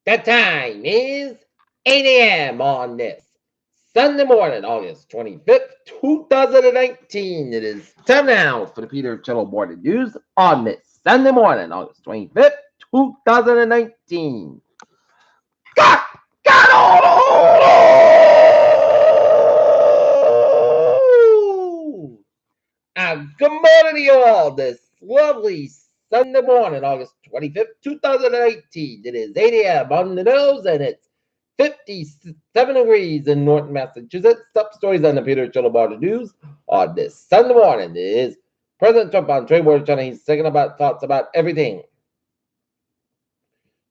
The time is 8 a.m. on this Sunday morning, August 25th, 2019. It is time now for the Peter Channel Morning News on this Sunday morning, August 25th, 2019. Got, got on! Good morning to you all this lovely Sunday morning, August 25th, 2018. It is 8 a.m. on the nose, and it's 57 degrees in Norton, Massachusetts. Top stories on the Peter Chilabata News on this Sunday morning is President Trump on trade war China. He's thinking about thoughts about everything.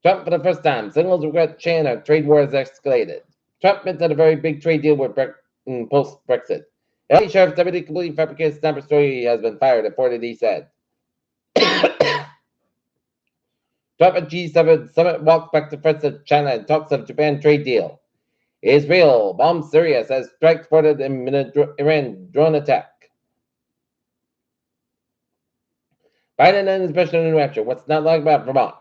Trump, for the first time, signals regret China trade war has escalated. Trump minted a very big trade deal with post-Brexit. LA Sheriff's deputy completely fabricated sniper story has been fired, reportedly said. Trump at G7 summit walks back to threats of China and talks of Japan trade deal. Israel bombs Syria, says strike thwarted in Iran drone attack. Biden and his president in New Hampshire. What's not like about Vermont?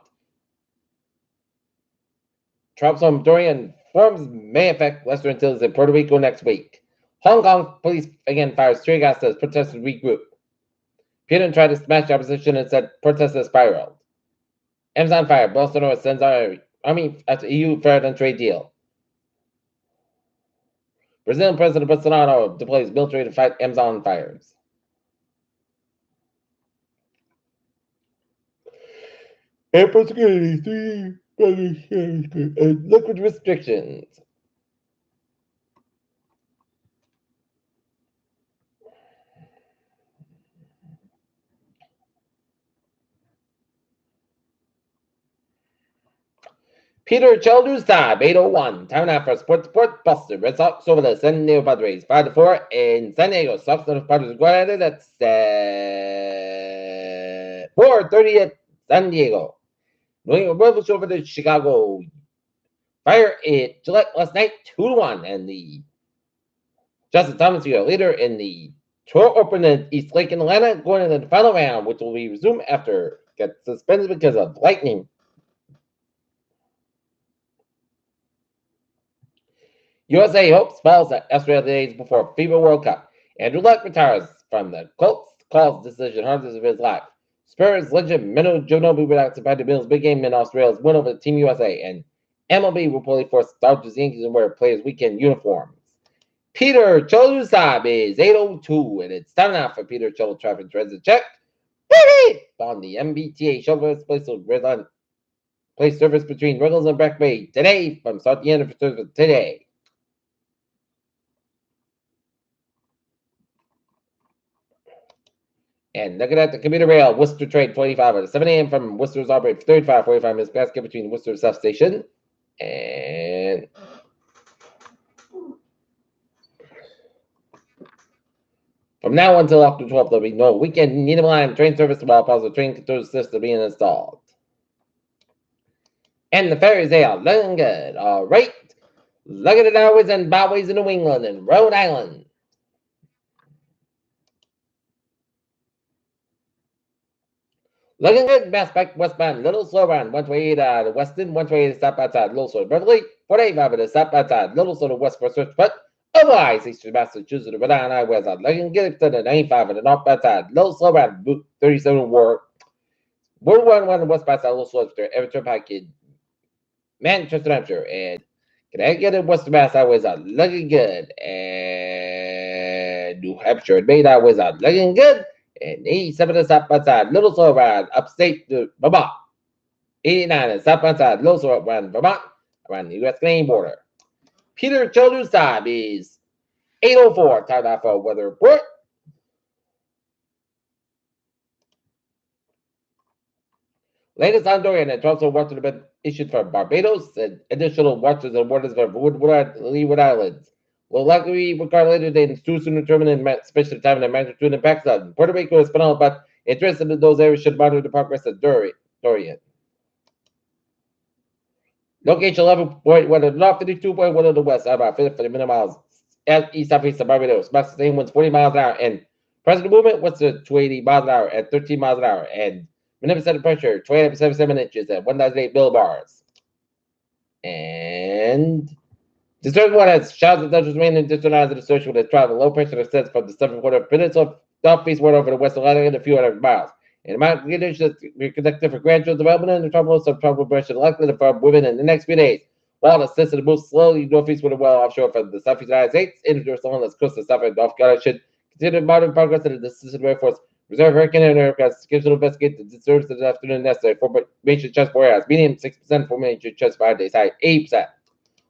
Trump's home Dorian forms may affect lesser utilities in Puerto Rico next week. Hong Kong police again fires tear gas as protesters regroup. Putin tried to smash the opposition and said protesters spiraled. Amazon fire. Bolsonaro sends army after EU failed on trade deal. Brazilian President Bolsonaro deploys military to fight Amazon fires. Airport security, and liquid restrictions. Peter Childers time, 8:01. Time now for Sports Buster. Red Sox over the San Diego Padres. 5-4 in San Diego. Sox and the Padres go at it at 4:30 at San Diego. New England Rebels over to Chicago. Fire at Gillette last night, 2-1. And the Justin Thomas, your leader in the Tour Open at East Lake in Atlanta, going into the final round, which will be resumed after get suspended because of lightning. USA hopes falls at Australia days before FIBA World Cup. Andrew Luck retires from the Colts, calls decision hardest of his life. Spurs legend Manu Ginobili relaxed by the Bills' big game in Australia's win over Team USA, and MLB reportedly forced Dodgers Yankees to wear players' weekend uniforms. Peter Cholusab is 8:02, and it's time now for Peter Cholo Traffic Transit Check. On the MBTA shuttle place service between Ruggles and Back Bay today from start to end of service today. And looking at the commuter rail, Worcester train 25 at 7 a.m. from Worcester's operate 45 minutes basket between Worcester substation and from now until October 12th, there'll be no weekend Needham Line train service while the train control system being installed. And the ferries, they are looking good. All right. Look at the hours and byways in New England and Rhode Island. Looking good, Mass Pike westbound, Little Slow Round, 128 out of Weston, 128 stop outside Little Slow Beverly, 485 at a stop outside Little Slow West for Search, but otherwise, Eastern Massachusetts, Rhode Island Highway out. Looking good to the 95 and the north outside Little Slow Round, 37 War, 111 westbound side Little Slow, Everton Pike in Manchester, New Hampshire, and Connecticut and Western Mass Highways out looking good, and New Hampshire and Maine Highways out looking good. And 87 is up outside Little Slow Round, upstate to Vermont. 89 is up outside Little Slow Round, Vermont, around the U.S. Canadian border. Peter Childers' time is 8:04. Time now for a weather report. Latest on Dorian and also watches have been issued for Barbados and additional watches and waters for Leeward Islands. Will likely be regarded later today and too soon determined especially time and magnitude in Pakistan. Puerto Rico is phenomenal, but interested in those areas should monitor the progress of Dorian. Location 11.1 north, 52.1 of the west, about 50 miles east southeast of Barbados. Max sustained winds 40 miles an hour, and present movement was to 280 miles an hour at 13 miles an hour, and magnificent pressure 28.77 inches at 1,008 millibars. And the third one has showers and thunderstorms remain in distant lines of the search with a travel low pressure extends from the southern quarter of peninsula southeast ward over the western line and a few hundred miles. And the mountain conditions are conducted for gradual development in the tropical subtropical pressure likely to form within in the next few days. While the system moves slowly northeast with a well offshore from the southeast United States, individuals along the coast of South and North Carolina should consider modern progress in the system Air Force Reserve Hurricane and aircraft scheduled to investigate the disturbance this afternoon necessary for major chest 4 hours. Medium 6% for major chest 5 days high 8%.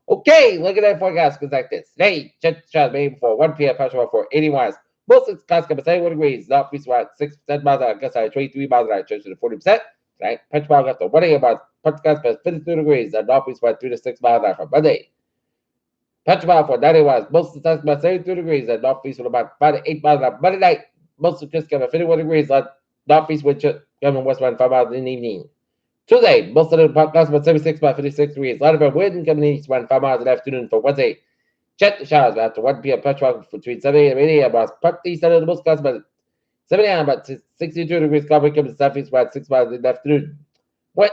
Okay, look at that forecast goes like this. Today, check the chart made before 1 p.m. Pressure for 80 miles. Most of the clouds come at 71 degrees. Northeast wind 6% miles an hour. Gust 23 miles an hour. Change to 40%. Tonight, pressure got to 1 a.m. miles. Pressure gust past 52 degrees. Northeast wind 3 to 6 miles an hour for Monday. Pressure for 90 miles. Most of the time about 72 degrees. Northeast wind about 5 to 8 miles an hour. Monday night, most of the clouds come at 51 degrees. Northeast wind coming westbound 5 miles in the evening. Tuesday, most of the podcast about 76 by 56 degrees. Light of a wind coming in east around 5 miles in the afternoon for Wednesday. Check the showers after 1 p.m. Petrol between 7 a.m. and 8 a.m. Partly east of the most clouds about 7 a.m. about 62 degrees. Cloudy coming to southeast about 6 miles in the afternoon. What?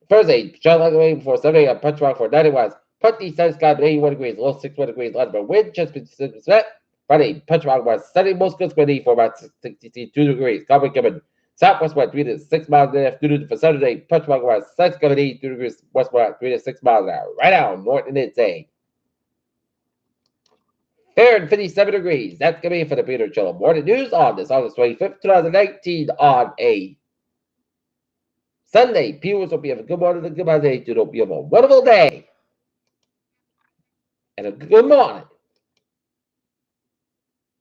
Thursday, shower like away before 7 a.m. Petrol for 90 miles. Partly east side sky about 81 degrees. Low 61 degrees. Light of a wind just 56%. Friday, Petrol about sunny most clouds for about 62 degrees. Cloudy coming southwest wind 3 to 6 miles in the afternoon for Saturday. Punchmark west 6 coming 82 degrees westward 3 to 6 miles an hour. Right now, north and midday. Fair 57 degrees. That's going to be for the Peter Chiller Morning News on this August 25th, 2019 on a Sunday. Viewers, hope you have a good morning and a good day. Hope you have a wonderful day and a good morning.